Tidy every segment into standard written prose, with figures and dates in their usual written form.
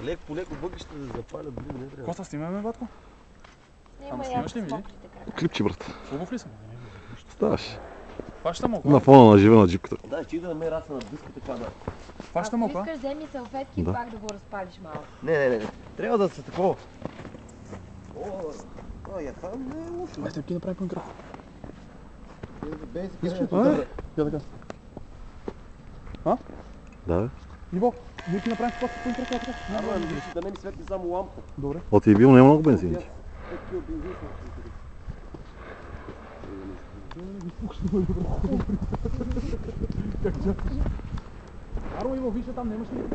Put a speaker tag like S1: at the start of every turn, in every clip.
S1: Леко по леко въглищата да запалят, блин, не трябва.
S2: Коста, снимаме, батко?
S3: Снимаш ли ми?
S4: Клипче, брат.
S2: Обув ли съм?
S4: Ставаш.
S2: Фаща му.
S4: На фона на живе на джипката.
S1: Да, ще да ме раса на дъска така да.
S2: Фаща му.
S3: Ако искаш, вземи салфетки и пак да го разпалиш малко.
S1: Не. Трябва да се такова. Я там не е лошо.
S2: Ай, стрипки направи по-игра.
S1: Я така.
S4: Да, бе.
S2: Иво, нека направим по-игра така.
S1: Да не ми светли само лампа.
S2: Добре.
S4: От и бил не е много бензин.
S2: Аро, Иво, више там, немаш ли?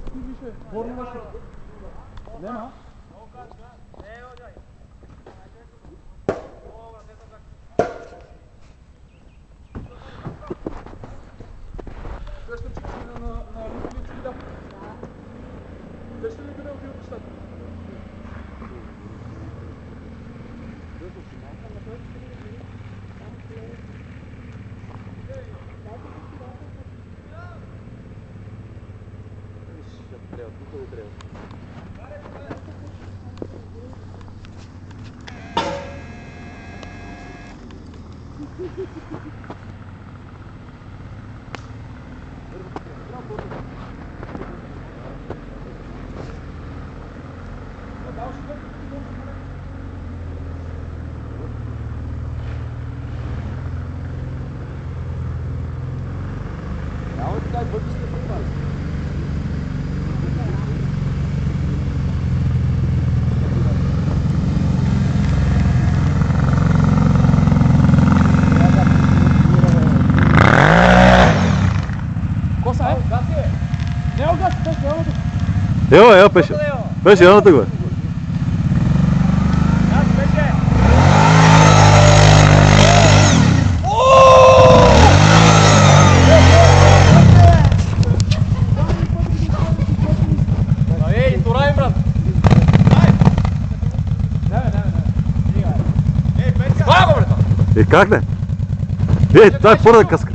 S2: Ти више, горно имаш ли? Нема? Срещам, че на липници да. Срещам ли къде отиват нещата?
S4: Evo, pеше. Pеше, едното го е.
S2: Ей, турай, брат!
S4: И как не? Това е първа каска.